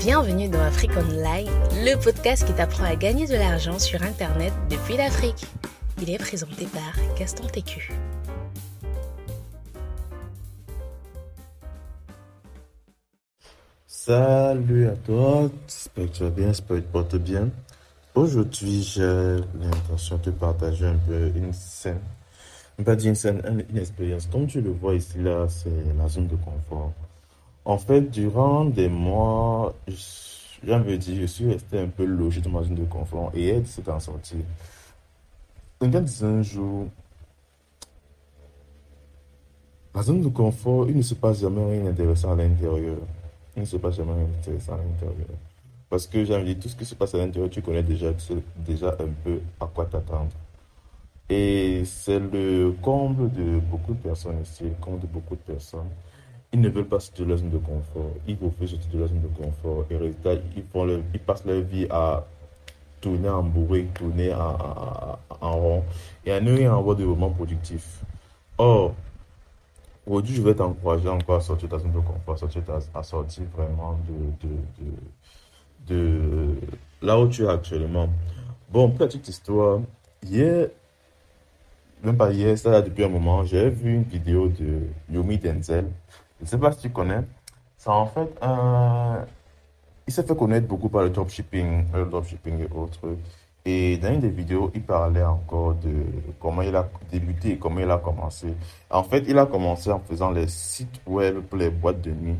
Bienvenue dans Afrique Online, le podcast qui t'apprend à gagner de l'argent sur Internet depuis l'Afrique. Il est présenté par Gaston TQ. Salut à toi, j'espère que tu vas bien, j'espère que tu te portes bien. Aujourd'hui, j'ai l'intention de te partager un peu une scène, pas dire une scène, une expérience. Comme tu le vois ici, là, c'est la zone de confort. En fait, durant des mois, j'ai envie de dire, je suis resté un peu logé dans ma zone de confort et elle s'est en sortir. Regarde un jour, la zone de confort, il ne se passe jamais rien d'intéressant à l'intérieur. Il ne se passe jamais rien d'intéressant à l'intérieur. Parce que j'ai envie de dire, tout ce qui se passe à l'intérieur, tu connais déjà, tu sais déjà un peu à quoi t'attendre. Et c'est le comble de beaucoup de personnes ici, le comble de beaucoup de personnes. Ils ne veulent pas sortir de leur zone de confort. Ils refusent de sortir de leur zone de confort. Et résultat, ils passent leur vie à tourner en bourrique, tourner en rond et à ne rien avoir de moment productif. Or, aujourd'hui, je vais t'encourager encore à sortir de ta zone de confort, à sortir vraiment de là où tu es actuellement. Bon, petite histoire. Hier, même pas hier, ça là depuis un moment, j'ai vu une vidéo de Yomi Denzel. Je ne sais pas si tu connais. C'est en fait un. Il s'est fait connaître beaucoup par le dropshipping et autres. Et dans une des vidéos, il parlait encore de comment il a débuté et comment il a commencé. En fait, il a commencé en faisant les sites web pour les boîtes de nuit.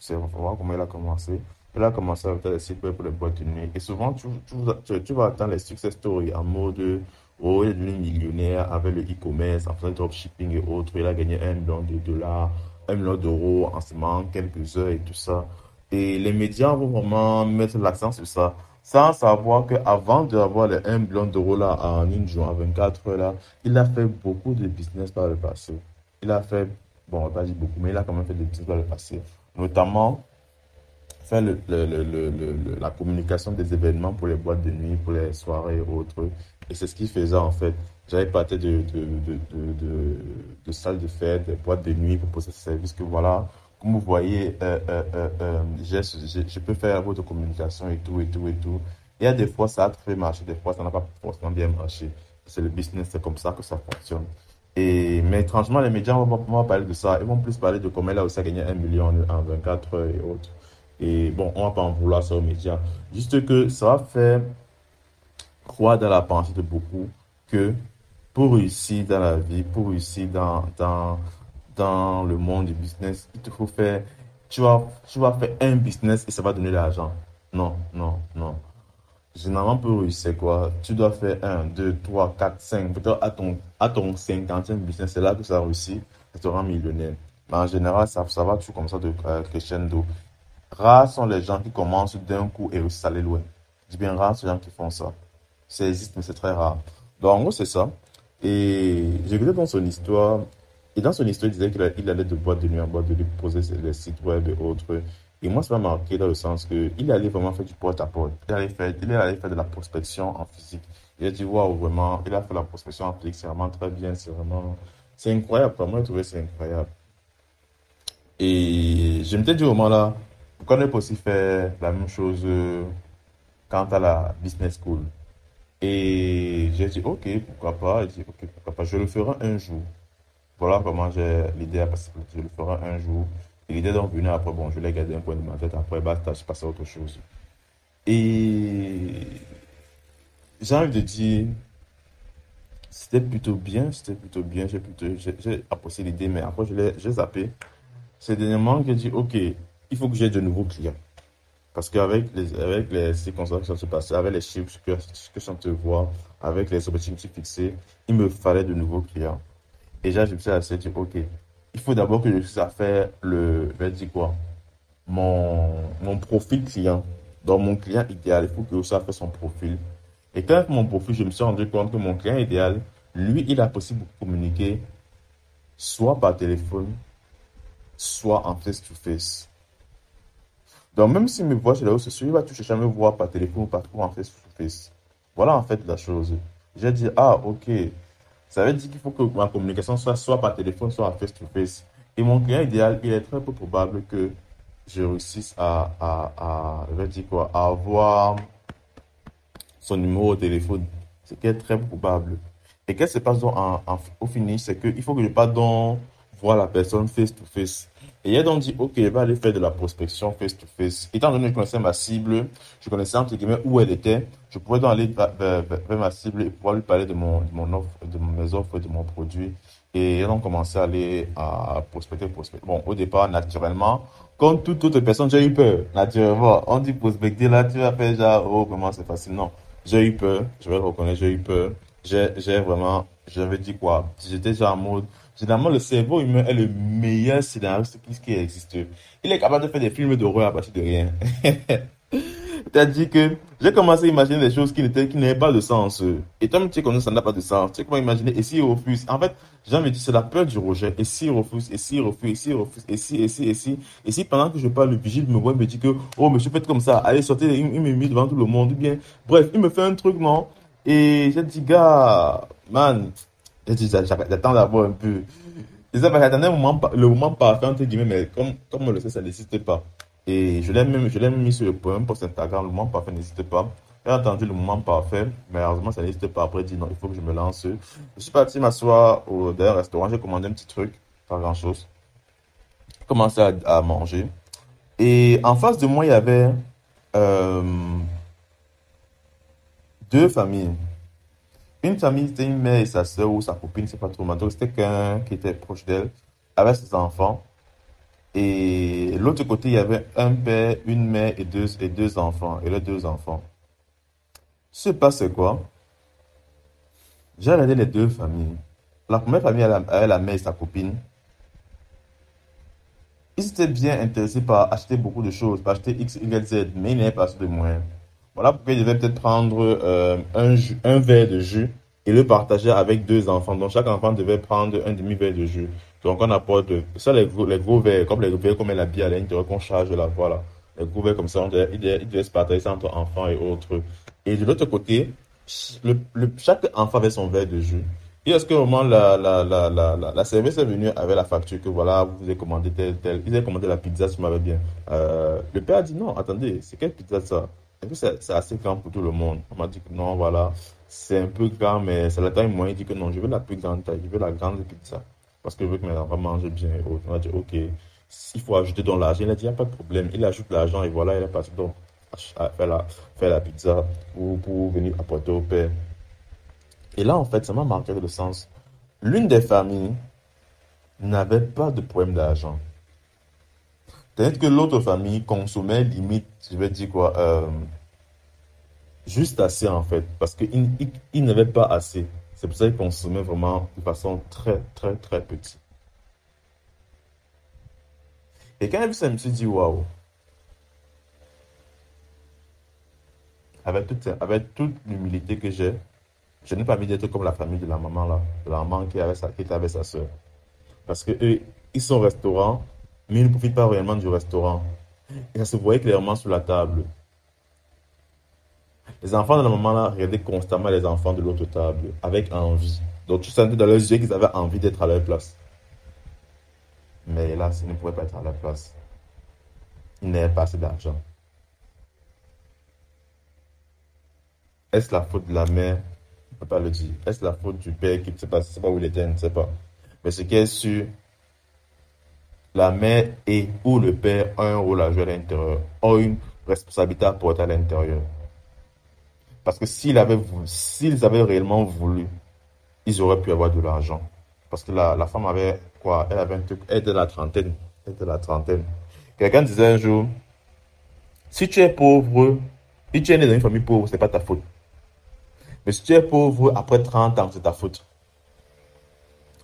C'est voir comment il a commencé. Il a commencé à faire les sites web pour les boîtes de nuit. Et souvent, tu vas attendre les success stories en mode, oh, il est devenu millionnaire avec le e-commerce, en faisant le dropshipping et autres. Il a gagné 1 million de dollars, 1 million d'euros en seulement quelques heures et tout ça. Et les médias vont vraiment mettre l'accent sur ça, sans savoir qu'avant d'avoir les 1 million d'euros là en une journée, en 24 heures là, il a fait beaucoup de business par le passé. Il a fait, bon, on va pas dire beaucoup, mais il a quand même fait des business par le passé. Notamment, faire la communication des événements pour les boîtes de nuit, pour les soirées et autres. Et c'est ce qu'il faisait en fait. J'avais parti de salles de fête, des boîtes de nuit pour poser ce service que voilà, comme vous voyez, je peux faire votre communication et tout, et tout, et tout. Il y a des fois, ça a très marché, des fois, ça n'a pas forcément bien marché. C'est le business, c'est comme ça que ça fonctionne. Mais étrangement, les médias vont pas parler de ça. Ils vont plus parler de comment elle a aussi gagné 1 million en 24 heures et autres. Et bon, on va pas en vouloir ça aux médias. Juste que ça va faire croire dans la pensée de beaucoup que pour réussir dans la vie, pour réussir dans le monde du business, il te faut faire, tu vas faire un business et ça va donner de l'argent. Non, non, non. Généralement, pour réussir, quoi, tu dois faire un, deux, trois, quatre, cinq, peut-être à ton 50e business, c'est là que ça réussit, ça te rend millionnaire. Mais en général, ça va toujours comme ça de crescendo. Rares sont les gens qui commencent d'un coup et réussissent à aller loin. Je dis bien rares sont les gens qui font ça. Ça existe, mais c'est très rare. Donc, en gros, c'est ça. Et j'ai écouté dans son histoire. Et dans son histoire, il disait qu'il allait de boîte de nuit en boîte de nuit pour poser les sites web et autres. Et moi, ça m'a marqué dans le sens que il allait vraiment faire du porte-à-porte. Il allait faire de la prospection en physique. Il a dit, waouh, vraiment, il a fait la prospection en physique, c'est vraiment très bien, c'est incroyable. Pour moi, j'ai trouvé c'est incroyable. Et je me suis dit au moment là, pourquoi ne pas aussi faire la même chose quant à la business school? Et j'ai dit, ok, pourquoi pas? J'ai dit, ok, pourquoi pas? Je le ferai un jour. Voilà comment j'ai l'idée à passer. Je le ferai un jour. Et l'idée d'en venir après, bon, je l'ai gardé un coin de ma tête. Après, basta, je passe à autre chose. Et j'ai envie de dire, c'était plutôt bien, c'était plutôt bien. J'ai apprécié l'idée, mais après, j'ai zappé. C'est dernièrement que j'ai dit, ok, il faut que j'ai de nouveaux clients. Parce avec les circonstances qui sont se passer, avec les chiffres que je suis en train de voir, avec les objectifs fixés, il me fallait de nouveaux clients. Et là, je me suis assez dit, ok, il faut d'abord que je puisse faire je vais dire quoi, mon profil client. Donc, mon client idéal, il faut que je sache faire son profil. Et quand mon profil, je me suis rendu compte que mon client idéal, lui, il a possible de communiquer soit par téléphone, soit en face-to-face. Donc, même s'il me voit chez les réseaux sociaux, il va toujours jamais me voir par téléphone ou par en face-to-face. Voilà en fait la chose. J'ai dit, ah, ok. Ça veut dire qu'il faut que ma communication soit par téléphone, soit en face-to-face. Et mon client idéal, il est très peu probable que je réussisse je vais dire quoi, à avoir son numéro au téléphone, ce qui est très probable. Et qu'est-ce qui se passe donc au finish, c'est qu'il faut que je parte donc voir la personne face to face. Et elle donc dit, ok, je vais aller faire de la prospection face to face. Étant donné que je connaissais ma cible, je connaissais entre guillemets où elle était, je pouvais donc aller vers ma cible et pouvoir lui parler de mon offre, de mes offres, de mon produit. Et elle donc commencé à aller à prospecter, prospecter. Bon, au départ, naturellement, comme toute autre personne, j'ai eu peur. Naturellement, on dit prospecter là, tu vas faire genre, oh, vraiment, c'est facile. Non. J'ai eu peur, je vais le reconnaître, j'ai eu peur. J'ai vraiment, j'avais dit quoi? J'étais déjà en mode. Généralement, le cerveau humain est le meilleur scénariste qui existe. Il est capable de faire des films d'horreur à partir de rien. C'est-à-dire que j'ai commencé à imaginer des choses qui n'avaient pas de sens. Et toi, tu connais, ça n'a pas de sens. Tu sais comment imaginer, et s'il refuse? En fait, j'ai envie de dire, c'est la peur du rejet. Et s'il refuse, et s'il refuse, et s'il refuse, et si pendant que je parle, le vigile me voit, il me dit que, oh, monsieur, faites comme ça, allez, sortez, il me met devant tout le monde, ou bien, bref, il me fait un truc, non? Et j'ai dit, gars, man, j'ai dit, j'attends d'abord un peu. C'est ça, parce que j'attendais le moment parfait, entre guillemets, mais comme on le sait, ça n'existe pas. Et je l'ai même mis sur le point post Instagram, le moment parfait n'existe pas. J'ai attendu le moment parfait, mais malheureusement, ça n'existe pas. Après, j'ai dit non, il faut que je me lance. Je suis parti m'asseoir dans un restaurant, j'ai commandé un petit truc, pas grand-chose. J'ai commencé à manger. Et en face de moi, il y avait euh, deux familles. Une famille, c'était une mère et sa soeur ou sa copine, c'est pas trop. Mais donc, c'était quelqu'un qui était proche d'elle, avec ses enfants. Et l'autre côté, il y avait un père, une mère et deux enfants. Et les deux enfants. Ce qui se passe, c'est quoi? J'ai regardé les deux familles. La première famille avait la mère et sa copine. Ils étaient bien intéressés par acheter beaucoup de choses, par acheter X, Y, Z, mais ils n'avaient pas assez de moyens. Voilà pourquoi ils devaient peut-être prendre un verre de jus et le partager avec deux enfants. Donc chaque enfant devait prendre un demi-verre de jus. Donc on apporte ça, les gros verres, comme les verres comme la bière à l'intérieur qu'on charge là, voilà. Les gros verres comme ça, ils devaient se partager ça entre enfants et autres. Et de l'autre côté, chaque enfant avait son verre de jus. Et à ce moment, la serveuse est venue avec la facture que voilà, vous avez commandé tel. Ils avaient commandé la pizza, si je m'avais bien. Le père a dit non, attendez, c'est quelle pizza ça? Et puis c'est assez grand pour tout le monde. On m'a dit que non, voilà, c'est un peu grand, mais c'est la taille moyenne. Il dit que non, je veux la plus grande taille, je veux la grande pizza. Parce que je veux que mes enfants mangent bien et autres. On a dit ok, il faut ajouter dans l'argent. Il a dit, il n'y a pas de problème. Il ajoute l'argent et voilà, il est parti donc faire la pizza pour venir apporter au père. Et là, en fait, ça m'a marqué le sens. L'une des familles n'avait pas de problème d'argent. Peut-être que l'autre famille consommait limite, je vais dire quoi, juste assez en fait, parce qu'ils n'avaient pas assez. C'est pour ça qu'ils consommaient vraiment de façon très, très, très petite. Et quand j'ai vu ça, je me suis dit, waouh, avec toute l'humilité que j'ai, je n'ai pas envie d'être comme la famille de la maman là, de la maman qui était avec sa soeur. Parce que eux, ils sont au restaurant, mais ils ne profitent pas réellement du restaurant. Et ça se voyait clairement sur la table. Les enfants de la maman là regardaient constamment les enfants de l'autre table, avec envie. Donc tu sentais dans leurs yeux qu'ils avaient envie d'être à leur place. Mais hélas, ils ne pouvaient pas être à leur place. Ils n'avaient pas assez d'argent. Est-ce la faute de la mère? Je ne peux pas le dire. Est-ce la faute du père qui ne sait pas où il était, je ne sais pas. Mais ce qui est sûr, la mère et ou le père ont un rôle à jouer à l'intérieur, ont une responsabilité à porter à l'intérieur. Parce que s'ils avaient réellement voulu, ils auraient pu avoir de l'argent. Parce que la femme avait quoi? Elle avait un truc, elle était de la trentaine. Elle était de la trentaine. Quelqu'un disait un jour, si tu es pauvre, si tu es né dans une famille pauvre, c'est pas ta faute. Mais si tu es pauvre après 30 ans, c'est ta faute.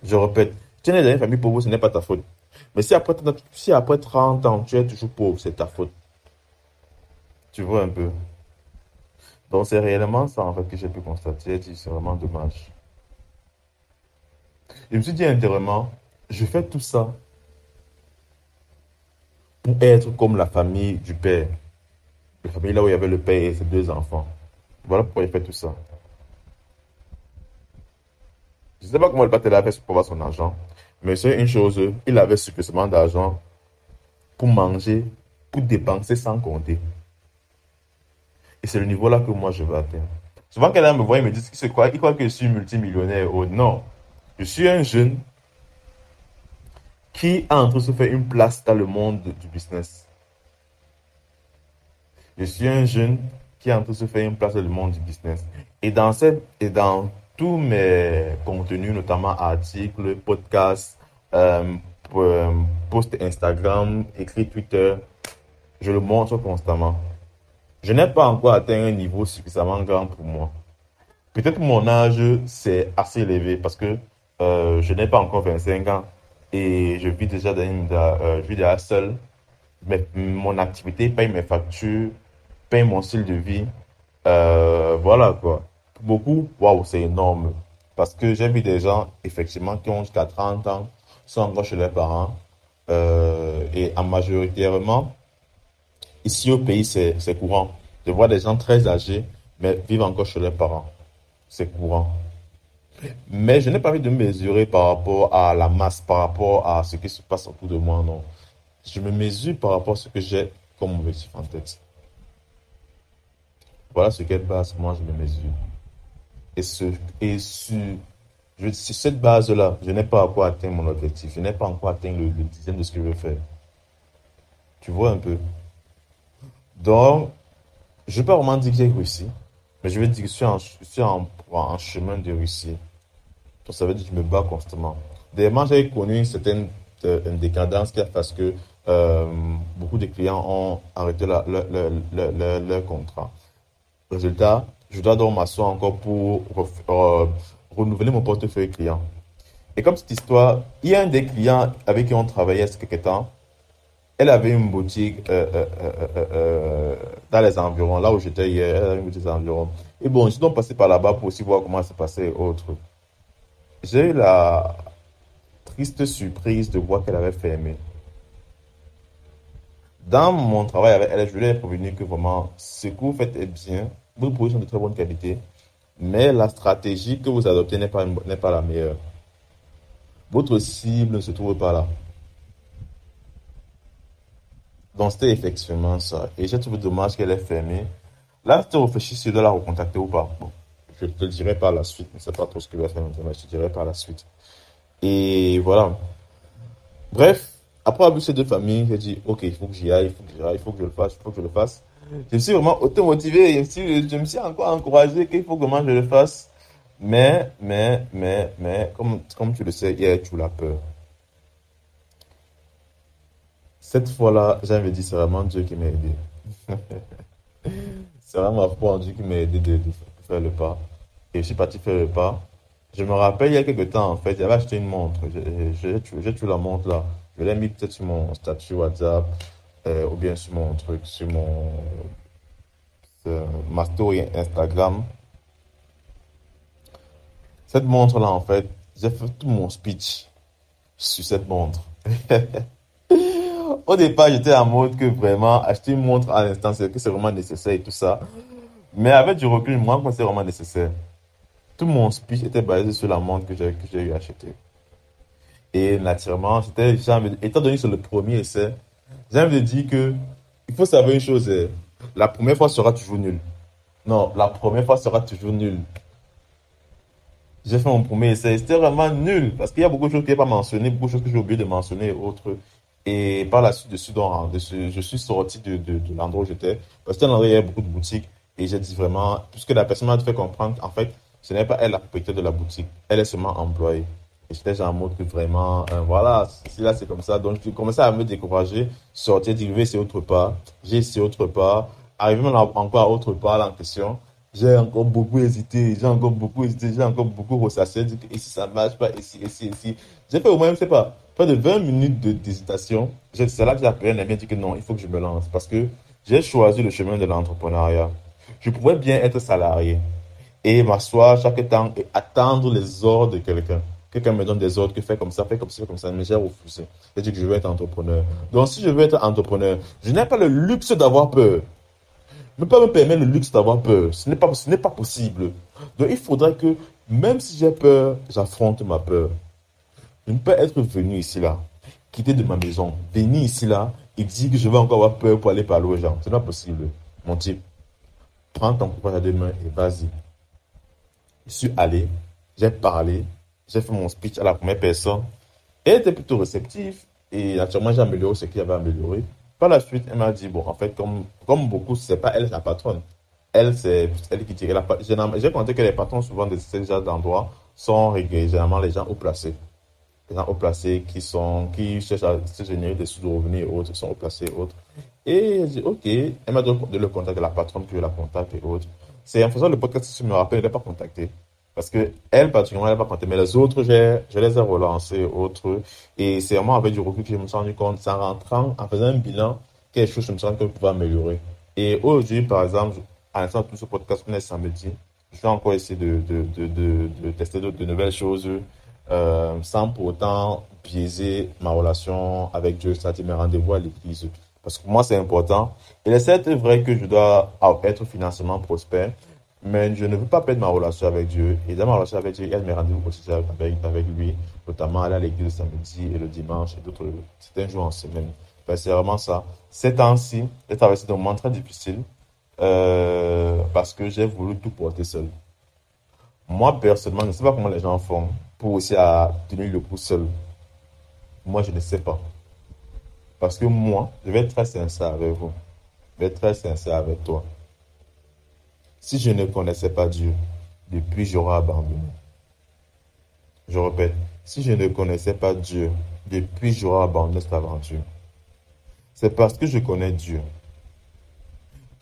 Je répète, si tu es né dans une famille pauvre, ce n'est pas ta faute. Mais si après 30 ans, tu es toujours pauvre, c'est ta faute. Tu vois un peu. Donc c'est réellement ça en fait que j'ai pu constater. J'ai dit, c'est vraiment dommage. Je me suis dit intérieurement, je fais tout ça pour être comme la famille du père. La famille là où il y avait le père et ses deux enfants. Voilà pourquoi il fait tout ça. Je ne sais pas comment le père a fait pour avoir son argent. Mais c'est une chose, il avait suffisamment d'argent pour manger pour dépenser sans compter. Et c'est le niveau-là que moi, je veux atteindre. Souvent, quand les gens me voient, ils me disent, c'est quoi? Ils croient que je suis multimillionnaire. Oh non. Je suis un jeune qui a en train de se faire une place dans le monde du business. Je suis un jeune qui est en train de se faire une place dans le monde du business. Et dans tous mes contenus, notamment articles, podcasts, euh, euh, posts Instagram, écrits Twitter, je le montre constamment. Je n'ai pas encore atteint un niveau suffisamment grand pour moi. Peut-être mon âge, c'est assez élevé parce que je n'ai pas encore 25 ans et je vis déjà je vis déjà seul. Mais mon activité paye mes factures, paye mon style de vie. Voilà quoi. Pour beaucoup, waouh, c'est énorme. Parce que j'ai vu des gens, effectivement, qui ont jusqu'à 30 ans, sont encore chez leurs parents. Et en majoritairement, ici au pays, c'est courant. Je vois des gens très âgés, mais vivent encore chez leurs parents. C'est courant. Mais je n'ai pas envie de me mesurer par rapport à la masse, par rapport à ce qui se passe autour de moi, non. Je me mesure par rapport à ce que j'ai comme objectif en tête. Voilà sur quelle base moi je me mesure. Et, ce, et sur cette base-là, je n'ai pas encore atteint mon objectif. Je n'ai pas encore atteint le dixième de ce que je veux faire. Tu vois un peu. Donc, je ne vais pas vraiment dire que j'ai réussi, mais je vais dire que je suis en chemin de réussir. Donc, ça veut dire que je me bats constamment. Dernièrement, j'ai connu une certaine décadence qui a fait que euh, beaucoup de clients ont arrêté leur contrat. Résultat, je dois donc m'asseoir encore pour renouveler mon portefeuille client. Et comme cette histoire, il y a un des clients avec qui on travaillait il y a quelques temps. Elle avait une boutique dans les environs, là où j'étais hier, elle avait une boutique dans les environs. Et bon, je suis donc passé par là-bas pour aussi voir comment ça se passait et autres. J'ai eu la triste surprise de voir qu'elle avait fermé. Dans mon travail avec elle, je lui ai prévenu que vraiment, ce que vous faites est bien, vos produits sont de très bonne qualité, mais la stratégie que vous adoptez n'est pas la meilleure. Votre cible ne se trouve pas là. Donc, c'était effectivement ça. Et j'ai trouvé dommage qu'elle ait fermé. Là, tu réfléchis si je dois la recontacter ou pas. Bon, je te le dirai par la suite. Je ne sais pas trop ce que je vais faire maintenant, mais je te dirai par la suite. Et voilà. Bref, après avoir vu ces deux familles, j'ai dit, OK, il faut que j'y aille, il faut que j'y aille, il faut que je le fasse, il faut que je le fasse. Je me suis vraiment auto-motivé, je me suis encore encouragé qu'il faut vraiment que je le fasse. Mais, comme tu le sais, il y a toujours la peur. Cette fois-là, j'ai envie de dire, c'est vraiment Dieu qui m'a aidé. C'est vraiment ma foi en Dieu qui m'a aidé de faire le pas. Et je suis parti faire le pas. Je me rappelle, il y a quelques temps, en fait, j'avais acheté une montre. J'ai toujours la montre là. Je l'ai mis peut-être sur mon statut WhatsApp, ou bien sur mon truc, ma story Instagram. Cette montre-là, en fait, j'ai fait tout mon speech sur cette montre. Au départ, j'étais en mode que vraiment, acheter une montre à l'instant, c'est que c'est vraiment nécessaire et tout ça. Mais avec du recul, moi, c'est vraiment nécessaire. Tout mon speech était basé sur la montre que j'ai eu acheter. Et naturellement, étant donné que c'est le premier essai, j'ai envie de dire que il faut savoir une chose, la première fois sera toujours nulle. Non, la première fois sera toujours nulle. J'ai fait mon premier essai, c'était vraiment nul, parce qu'il y a beaucoup de choses qui n'est pas mentionné, beaucoup de choses que j'ai oublié de mentionner et autres. Et par la suite, je suis sorti de l'endroit où j'étais, parce que dans l'endroit, il y avait beaucoup de boutiques, et j'ai dit vraiment, puisque la personne m'a fait comprendre, en fait, ce n'est pas elle la propriétaire de la boutique, elle est seulement employée. Et j'étais genre en mode que vraiment, voilà, si là c'est comme ça, donc je commençais à me décourager, sortir, dire, je vais essayer autre part, j'ai essayé autre part, arrivé encore à autre part là, en question. J'ai encore beaucoup hésité, j'ai encore beaucoup ressassé, dit que ici ça marche pas, ici. J'ai fait au moins, je sais pas, près de 20 minutes d'hésitation. C'est là que j'ai appelé un ami et dit que non, il faut que je me lance parce que j'ai choisi le chemin de l'entrepreneuriat. Je pourrais bien être salarié et m'asseoir chaque temps et attendre les ordres de quelqu'un. Quelqu'un me donne des ordres, que fais comme ça, fais comme ça, mais j'ai refusé. J'ai dit que je veux être entrepreneur. Donc si je veux être entrepreneur, je n'ai pas le luxe d'avoir peur. Ne pas me permettre le luxe d'avoir peur. Ce n'est pas possible. Donc, il faudrait que, même si j'ai peur, j'affronte ma peur. Je ne peux être venu ici, là, quitter de ma maison, venir ici, là, Il dit que je vais encore avoir peur pour aller parler aux gens. C'est pas possible. Mon type, prends ton courage à deux mains et vas-y. Je suis allé, j'ai parlé, j'ai fait mon speech à la première personne. Elle était plutôt réceptive et naturellement j'ai amélioré ce qu'il y avait à améliorer. Par la suite, elle m'a dit, bon, en fait, comme beaucoup, c'est pas elle la patronne. Elle, c'est elle qui dirait la patronne. J'ai compté que les patrons, souvent, de ces genres d'endroits, sont généralement les gens haut placés. Les gens haut placés qui cherchent à se générer des sous de revenus et autres, sont haut placés et autres. Et j'ai dit, ok, elle m'a donné le contact de la patronne, puis la contact et autres. C'est en faisant le podcast, si je me rappelle, elle n'a pas contacté. Parce que elle, particulièrement, elle n'a pas contacté. Mais les autres, je les ai relancés, autres. Et c'est vraiment avec du recul que je me suis rendu compte, c'est en rentrant, en faisant un bilan, quelque chose, je me suis rendu compte que je pouvais améliorer. Et aujourd'hui, par exemple, à l'instant de tout ce podcast, on est samedi, je vais encore essayer de tester de nouvelles choses sans pour autant biaiser ma relation avec Dieu, c'est-à-dire mes rendez-vous à l'église. Parce que pour moi, c'est important. Il est certes vrai que je dois être financièrement prospère, mais je ne veux pas perdre ma relation avec Dieu. Et dans ma relation avec Dieu, il y a mes rendez-vous quotidiens avec lui, notamment aller à l'église le samedi et le dimanche et d'autres certains jours en semaine. Ben, c'est vraiment ça. Ces temps-ci, j'ai traversé des moments très difficiles parce que j'ai voulu tout porter seul. Moi, personnellement, je ne sais pas comment les gens font pour aussi à tenir le coup seul. Moi, je ne sais pas. Parce que moi, je vais être très sincère avec vous. Je vais être très sincère avec toi. Si je ne connaissais pas Dieu, depuis j'aurais abandonné. Je répète, si je ne connaissais pas Dieu, depuis j'aurais abandonné cette aventure. C'est parce que je connais Dieu.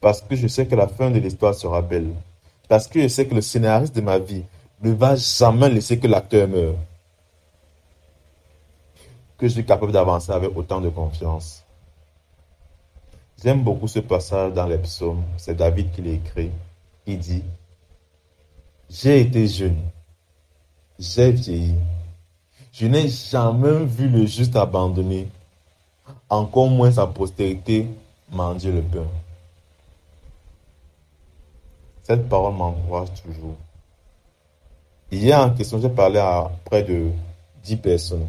Parce que je sais que la fin de l'histoire sera belle. Parce que je sais que le scénariste de ma vie ne va jamais laisser que l'acteur meure. Que je suis capable d'avancer avec autant de confiance. J'aime beaucoup ce passage dans les psaumes. C'est David qui l'a écrit. Il dit, j'ai été jeune, j'ai vieilli. Je n'ai jamais vu le juste abandonné, encore moins sa postérité mendier le pain. Cette parole m'encourage toujours. Hier en question, j'ai parlé à près de 10 personnes.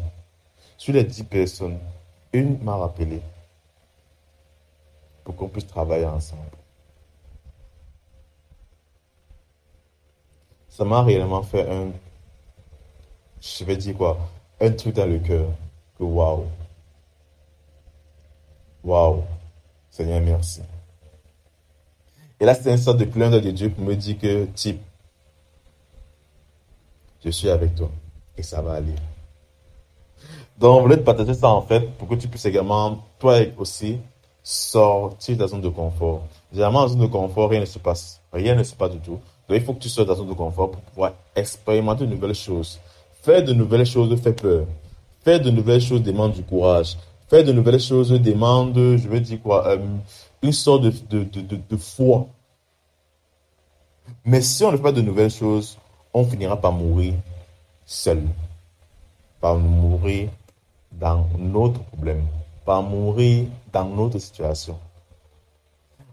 Sur les 10 personnes, une m'a rappelé pour qu'on puisse travailler ensemble. Ça m'a réellement fait je vais dire quoi, un truc dans le cœur. Que waouh, waouh, Seigneur, merci. Et là, c'est une sorte de clin d'œil de Dieu pour me dire que, type, je suis avec toi et ça va aller. Donc, on voulait te partager ça en fait pour que tu puisses également, toi aussi, sortir de ta zone de confort. Généralement, dans la zone de confort, rien ne se passe. Rien ne se passe du tout. Donc, il faut que tu sortes de ta zone de confort pour pouvoir expérimenter de nouvelles choses. Faire de nouvelles choses fait peur. Faire de nouvelles choses demande du courage. Faire de nouvelles choses demande, je veux dire quoi, une sorte de foi. Mais si on ne fait pas de nouvelles choses, on finira par mourir seul. Par mourir dans notre problème. Par mourir dans notre situation.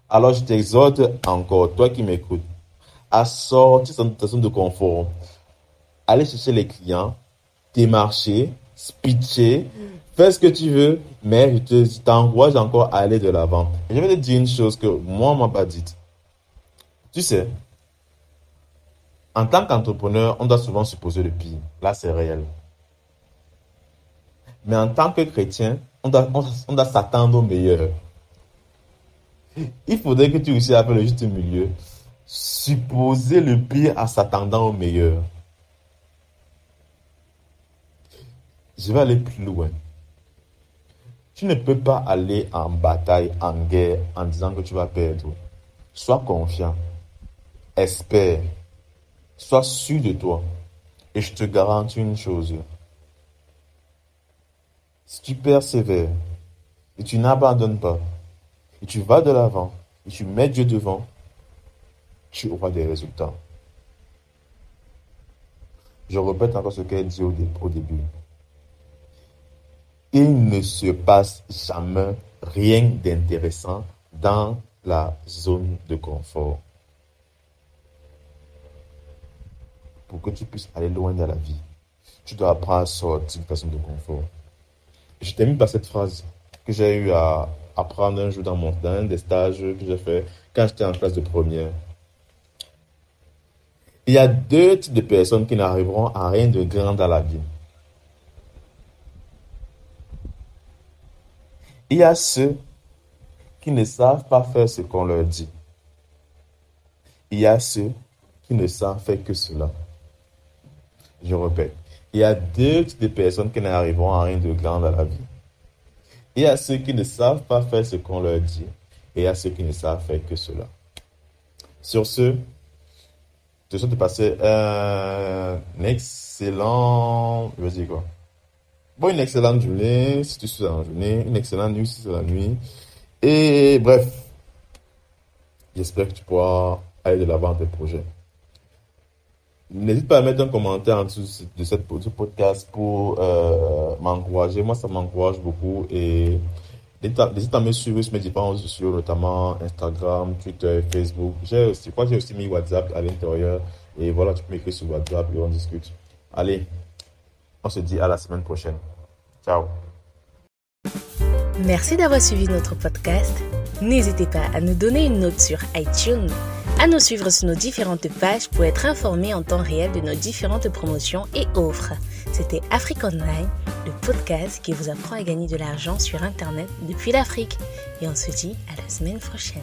Alors je t'exhorte encore, toi qui m'écoutes, à sortir de ta zone de confort. Aller chercher les clients, démarcher, pitcher, fais ce que tu veux, mais je t'encourage encore à aller de l'avant. Et je vais te dire une chose que moi, on m'a pas dite. Tu sais, en tant qu'entrepreneur, on doit souvent supposer le pire. Là, c'est réel. Mais en tant que chrétien, on doit s'attendre au meilleur. Il faudrait que tu réussisses à faire le juste milieu. Supposer le pire en s'attendant au meilleur. Je vais aller plus loin. Tu ne peux pas aller en bataille, en guerre, en disant que tu vas perdre. Sois confiant. Espère. Sois sûr de toi. Et je te garantis une chose. Si tu persévères, et tu n'abandonnes pas, et tu vas de l'avant, et tu mets Dieu devant, tu auras des résultats. Je répète encore ce qu'elle dit au début. Il ne se passe jamais rien d'intéressant dans la zone de confort. Pour que tu puisses aller loin dans la vie, tu dois apprendre à sortir de ta zone de confort. Je termine par cette phrase que j'ai eu à apprendre un jour dans un des stages que j'ai fait quand j'étais en classe de première. Il y a deux types de personnes qui n'arriveront à rien de grand dans la vie. Il y a ceux qui ne savent pas faire ce qu'on leur dit. Il y a ceux qui ne savent faire que cela. Je répète, il y a deux types de personnes qui n'arriveront à rien de grand dans la vie. Il y a ceux qui ne savent pas faire ce qu'on leur dit et il y a ceux qui ne savent faire que cela. Sur ce, je te souhaite de passer un excellent... Je veux dire quoi? Bon, une excellente journée si tu suis dans la journée, une excellente nuit si c'est la nuit. Et bref, j'espère que tu pourras aller de l'avant dans tes projets. N'hésite pas à mettre un commentaire en dessous de ce podcast pour m'encourager. Moi, ça m'encourage beaucoup. Et n'hésite à me suivre sur mes différents réseaux sociaux, notamment Instagram, Twitter, Facebook. Je crois que j'ai aussi mis WhatsApp à l'intérieur. Et voilà, tu peux m'écrire sur WhatsApp et on discute. Allez, on se dit à la semaine prochaine. Ciao. Merci d'avoir suivi notre podcast. N'hésitez pas à nous donner une note sur iTunes, à nous suivre sur nos différentes pages pour être informés en temps réel de nos différentes promotions et offres. C'était Afrique Online, le podcast qui vous apprend à gagner de l'argent sur Internet depuis l'Afrique. Et on se dit à la semaine prochaine.